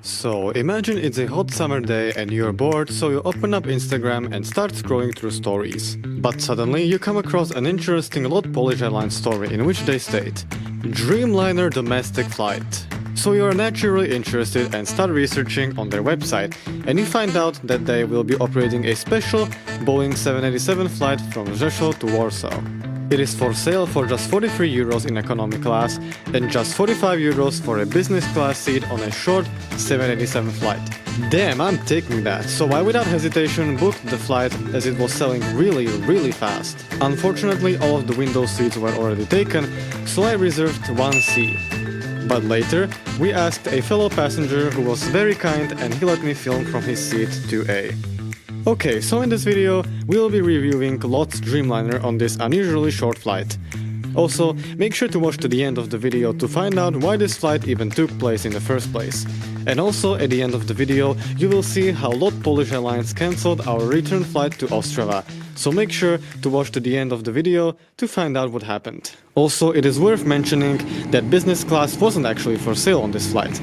So, imagine it's a hot summer day and you're bored, so you open up Instagram and start scrolling through stories. But suddenly you come across an interesting LOT Polish Airlines story in which they state Dreamliner domestic flight. So you are naturally interested and start researching on their website, and you find out that they will be operating a special Boeing 787 flight from Rzeszow to Warsaw. It is for sale for just 43 euros in economy class and just 45 euros for a business class seat on a short 787 flight. Damn, I'm taking that, so I without hesitation booked the flight as it was selling really fast. Unfortunately, all of the window seats were already taken, so I reserved 1C. But later, we asked a fellow passenger who was very kind and he let me film from his seat 2A. Okay, so in this video, we will be reviewing LOT's Dreamliner on this unusually short flight. Also, make sure to watch to the end of the video to find out why this flight even took place in the first place. And also, at the end of the video, you will see how LOT Polish Airlines cancelled our return flight to Ostrava. So make sure to watch to the end of the video to find out what happened. Also, it is worth mentioning that business class wasn't actually for sale on this flight.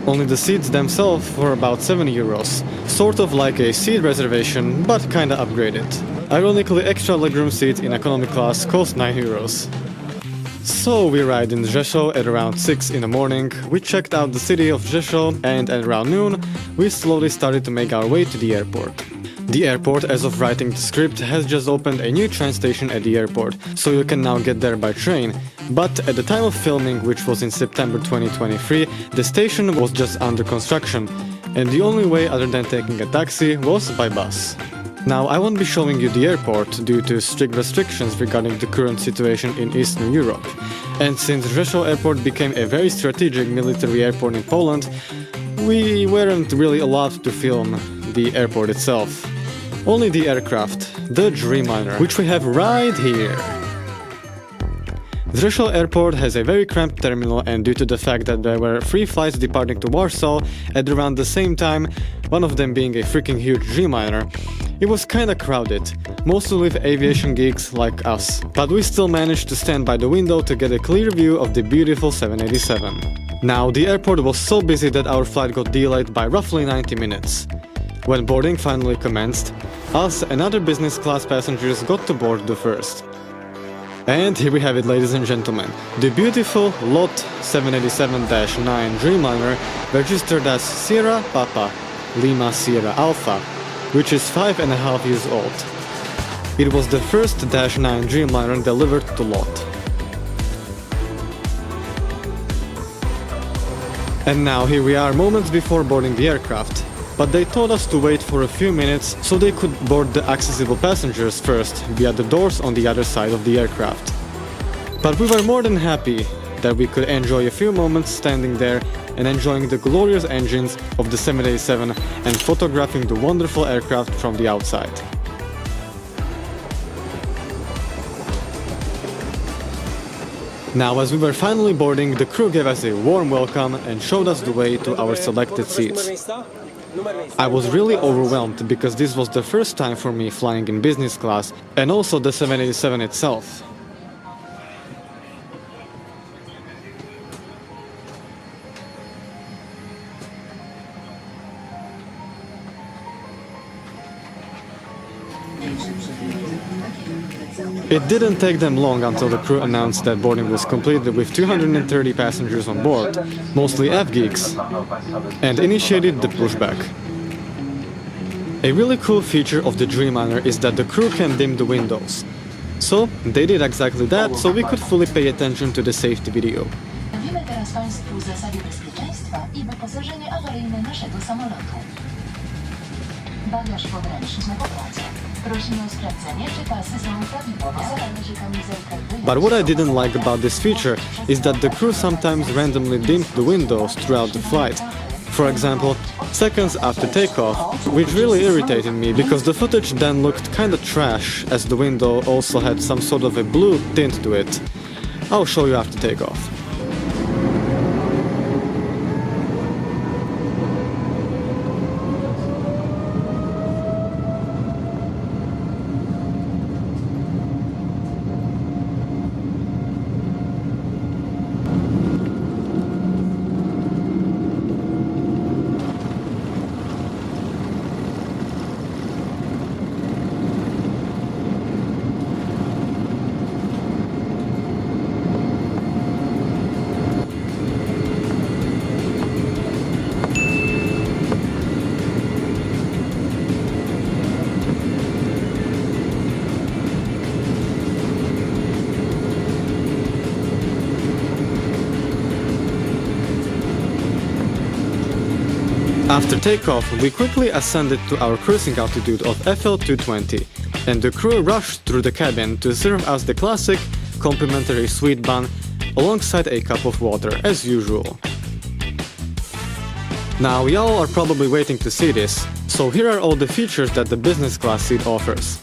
Only the seats themselves were about 7 euros, sort of like a seat reservation, but kinda upgraded. Ironically, extra legroom seats in economy class cost 9 euros. So we arrived in Rzeszow at around 6 in the morning, we checked out the city of Rzeszow, and at around noon, we slowly started to make our way to the airport. The airport, as of writing the script, has just opened a new train station at the airport, so you can now get there by train. But at the time of filming, which was in September 2023, the station was just under construction, and the only way other than taking a taxi was by bus. Now, I won't be showing you the airport due to strict restrictions regarding the current situation in Eastern Europe. And since Rzeszow airport became a very strategic military airport in Poland, we weren't really allowed to film the airport itself. Only the aircraft, the Dreamliner, which we have right here. Rzeszow airport has a very cramped terminal, and due to the fact that there were 3 flights departing to Warsaw at around the same time, one of them being a freaking huge Dreamliner, it was kinda crowded, mostly with aviation geeks like us. But we still managed to stand by the window to get a clear view of the beautiful 787. Now, the airport was so busy that our flight got delayed by roughly 90 minutes. When boarding finally commenced, us and other business class passengers got to board the first. And here we have it, ladies and gentlemen, the beautiful LOT 787-9 Dreamliner, registered as Sierra Papa Lima Sierra Alpha, which is 5.5 years old. It was the first -9 Dreamliner delivered to LOT. And now here we are moments before boarding the aircraft. But they told us to wait for a few minutes so they could board the accessible passengers first via the doors on the other side of the aircraft. But we were more than happy that we could enjoy a few moments standing there and enjoying the glorious engines of the 787 and photographing the wonderful aircraft from the outside. Now, as we were finally boarding, the crew gave us a warm welcome and showed us the way to our selected seats. I was really overwhelmed because this was the first time for me flying in business class, and also the 787 itself. It didn't take them long until the crew announced that boarding was completed with 230 passengers on board, mostly F-geeks, and initiated the pushback. A really cool feature of the Dreamliner is that the crew can dim the windows. So, they did exactly that, so we could fully pay attention to the safety video. Wiemy teraz Państwu zasady bezpieczeństwa i wyposażenie awaryjne naszego samolotu. Bagaż podręczny na pokładzie. Prosimy o sprawdzenie, czy pasy są prawidłowo założone kamizelkę. But what I didn't like about this feature is that the crew sometimes randomly dimmed the windows throughout the flight. For example, seconds after takeoff, which really irritated me because the footage then looked kinda trash as the window also had some sort of a blue tint to it. I'll show you after takeoff. After takeoff, we quickly ascended to our cruising altitude of FL 220, and the crew rushed through the cabin to serve us the classic complimentary sweet bun alongside a cup of water, as usual. Now y'all are probably waiting to see this, so here are all the features that the business class seat offers.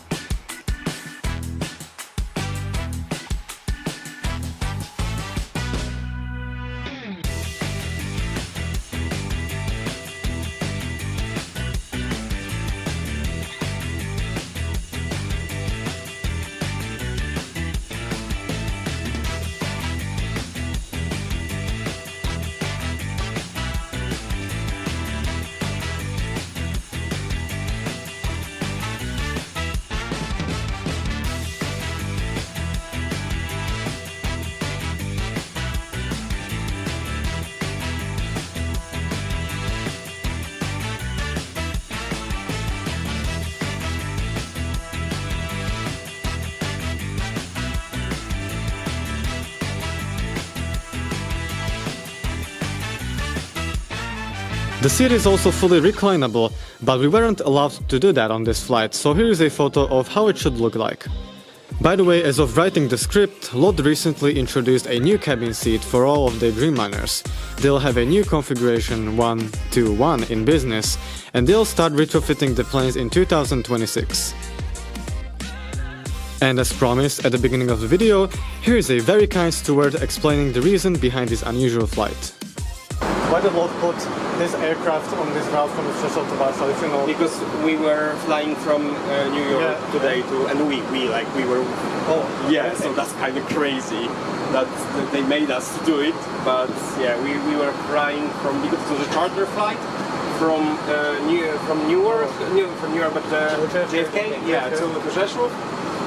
The seat is also fully reclinable, but we weren't allowed to do that on this flight, so here is a photo of how it should look like. By the way, as of writing the script, LOT recently introduced a new cabin seat for all of their Dreamliners. They'll have a new configuration 121 in business, and they'll start retrofitting the planes in 2026. And as promised at the beginning of the video, here is a very kind steward explaining the reason behind this unusual flight. Why did LOT put this aircraft on this route from Rzeszow to Warsaw, if you know? Because we were flying from New York today to, and we were, so that's kind of crazy that they made us do it, but yeah, we were flying because it was a charter flight from New York, but JFK, to Rzeszow,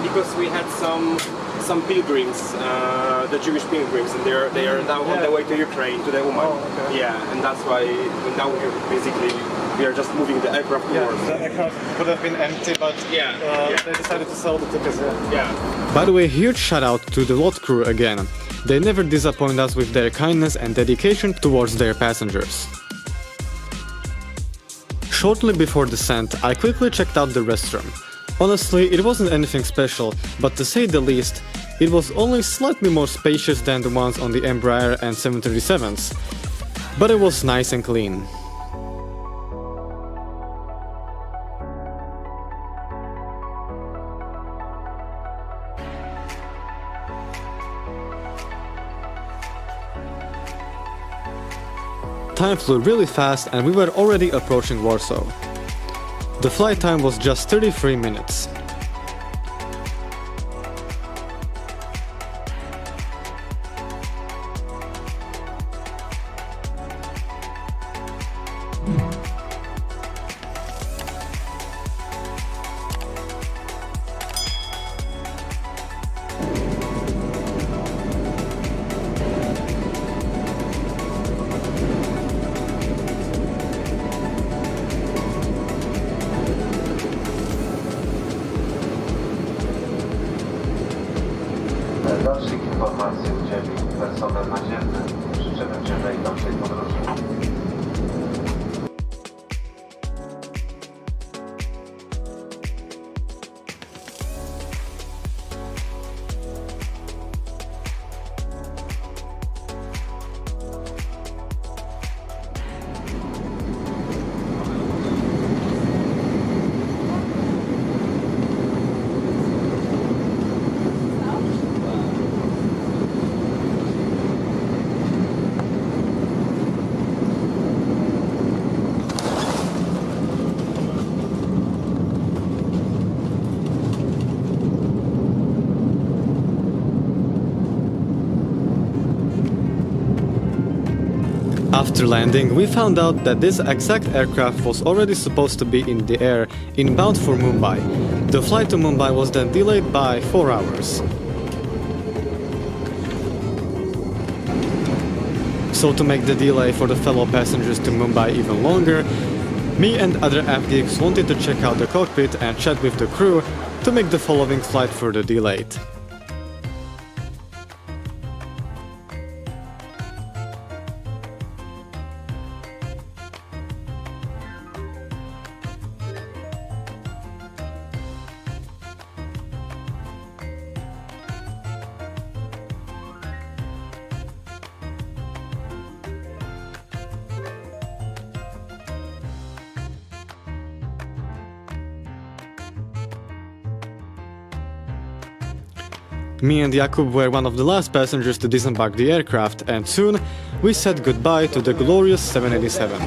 because we had some pilgrims, the Jewish pilgrims, and they are now on their way to Ukraine, to the Uman. Oh, okay. Yeah, and that's why now we are just moving the aircraft forward. The aircraft would have been empty, but they decided to sell the tickets. By the way, huge shout out to the LOT crew again. They never disappoint us with their kindness and dedication towards their passengers. Shortly before descent, I quickly checked out the restroom. Honestly, it wasn't anything special, but to say the least, it was only slightly more spacious than the ones on the Embraer and 737s. But it was nice and clean. Time flew really fast and we were already approaching Warsaw. The flight time was just 33 minutes. Dalszych informacji udzieli personel naziemny. Życzymy Cię idącej podróży. After landing, we found out that this exact aircraft was already supposed to be in the air inbound for Mumbai. The flight to Mumbai was then delayed by 4 hours. So to make the delay for the fellow passengers to Mumbai even longer, me and other app geeks wanted to check out the cockpit and chat with the crew to make the following flight further delayed. Me and Jakub were one of the last passengers to disembark the aircraft, and soon we said goodbye to the glorious 787.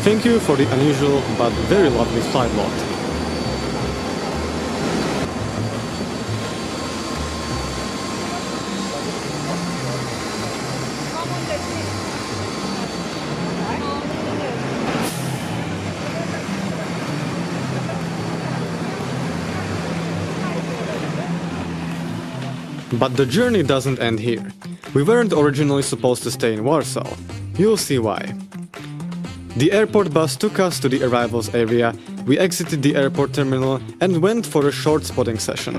Thank you for the unusual but very lovely flight lot. But the journey doesn't end here. We weren't originally supposed to stay in Warsaw. You'll see why. The airport bus took us to the arrivals area, we exited the airport terminal and went for a short spotting session.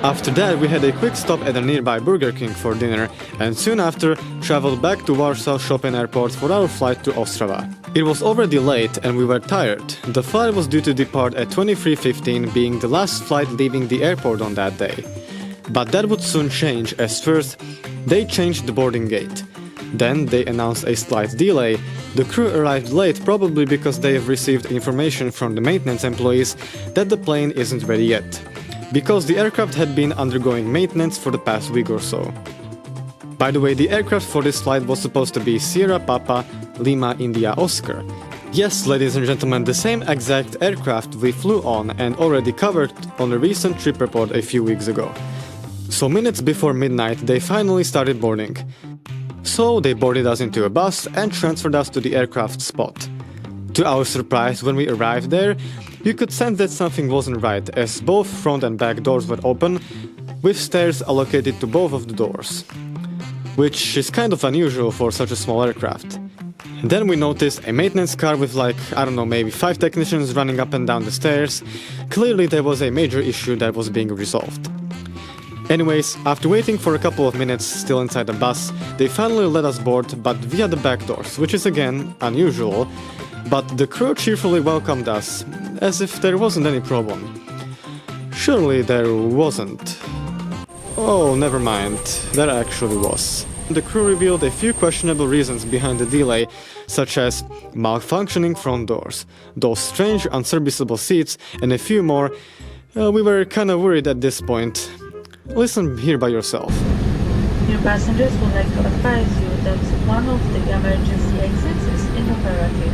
After that, we had a quick stop at a nearby Burger King for dinner, and soon after traveled back to Warsaw Chopin Airport for our flight to Ostrava. It was already late and we were tired. The flight was due to depart at 23:15, being the last flight leaving the airport on that day. But that would soon change, as first, they changed the boarding gate. Then they announced a slight delay. The crew arrived late probably because they have received information from the maintenance employees that the plane isn't ready yet, because the aircraft had been undergoing maintenance for the past week or so. By the way, the aircraft for this flight was supposed to be Sierra Papa Lima India Oscar. Yes, ladies and gentlemen, the same exact aircraft we flew on and already covered on a recent trip report a few weeks ago. So minutes before midnight, they finally started boarding. So they boarded us into a bus and transferred us to the aircraft spot. To our surprise, when we arrived there, you could sense that something wasn't right, as both front and back doors were open, with stairs allocated to both of the doors, which is kind of unusual for such a small aircraft. Then we noticed a maintenance car with maybe 5 technicians running up and down the stairs. Clearly there was a major issue that was being resolved. Anyways, after waiting for a couple of minutes still inside the bus, they finally let us board, but via the back doors, which is again unusual, but the crew cheerfully welcomed us, as if there wasn't any problem. Surely there wasn't. Oh, never mind, there actually was. The crew revealed a few questionable reasons behind the delay, such as malfunctioning front doors, those strange unserviceable seats, and a few more. We were kinda worried at this point. Listen here by yourself. Dear passengers, would like to advise you that one of the emergency exits is inoperative.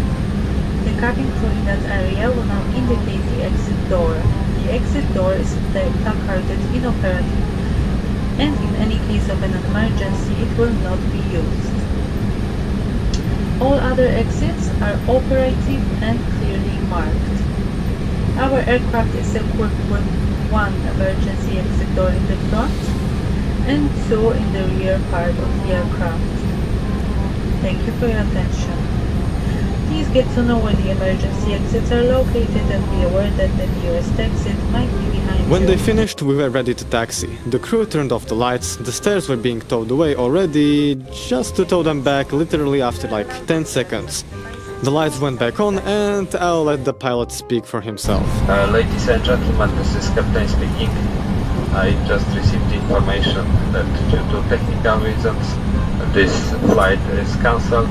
The cabin crew in that area will now indicate the exit door. The exit door is placarded inoperative, and in any case of an emergency, it will not be used. All other exits are operative and clearly marked. Our aircraft is equipped with one emergency exit door in the front and 2 in the rear part of the aircraft. Thank you for your attention. Please get to know where the emergency exits are located and be aware that the nearest exit might be behind you. When they finished, we were ready to taxi. The crew turned off the lights, the stairs were being towed away already, just to tow them back literally after 10 seconds. The lights went back on and I'll let the pilot speak for himself. Ladies and gentlemen, this is Captain speaking. I just received information that due to technical reasons this flight is cancelled,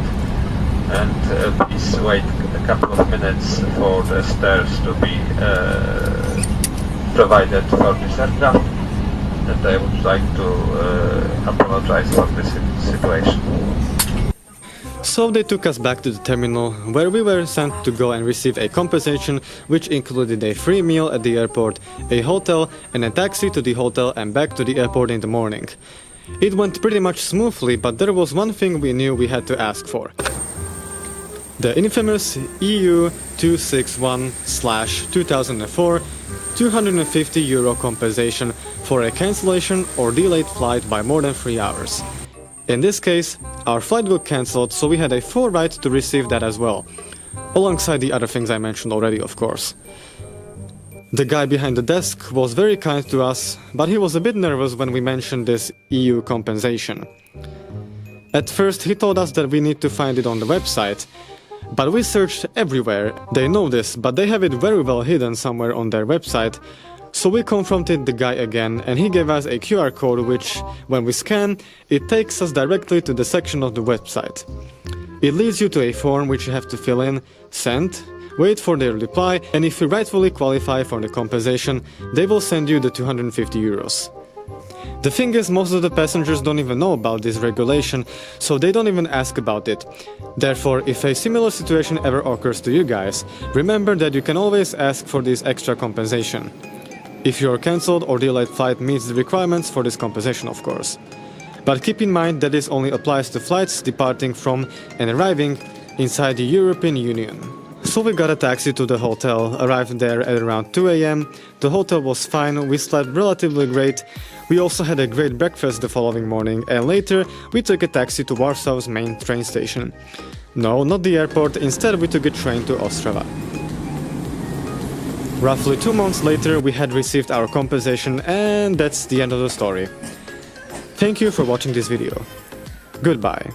and please wait a couple of minutes for the stairs to be provided for this aircraft, and I would like to apologize for this situation. So they took us back to the terminal, where we were sent to go and receive a compensation, which included a free meal at the airport, a hotel, and a taxi to the hotel and back to the airport in the morning. It went pretty much smoothly, but there was one thing we knew we had to ask for. The infamous EU 261/2004 €250 compensation for a cancellation or delayed flight by more than 3 hours. In this case, our flight got cancelled, so we had a full right to receive that as well, alongside the other things I mentioned already, of course. The guy behind the desk was very kind to us, but he was a bit nervous when we mentioned this EU compensation. At first he told us that we need to find it on the website, but we searched everywhere. They know this, but they have it very well hidden somewhere on their website. So we confronted the guy again, and he gave us a QR code which, when we scan, it takes us directly to the section of the website. It leads you to a form which you have to fill in, send, wait for their reply, and if you rightfully qualify for the compensation, they will send you the 250 euros. The thing is, most of the passengers don't even know about this regulation, so they don't even ask about it. Therefore, if a similar situation ever occurs to you guys, remember that you can always ask for this extra compensation. If your cancelled or delayed flight meets the requirements for this compensation, of course. But keep in mind that this only applies to flights departing from and arriving inside the European Union. So we got a taxi to the hotel, arrived there at around 2 AM, the hotel was fine, we slept relatively great, we also had a great breakfast the following morning, and later we took a taxi to Warsaw's main train station. No, not the airport, instead we took a train to Ostrava. Roughly 2 months later we had received our compensation, and that's the end of the story. Thank you for watching this video. Goodbye.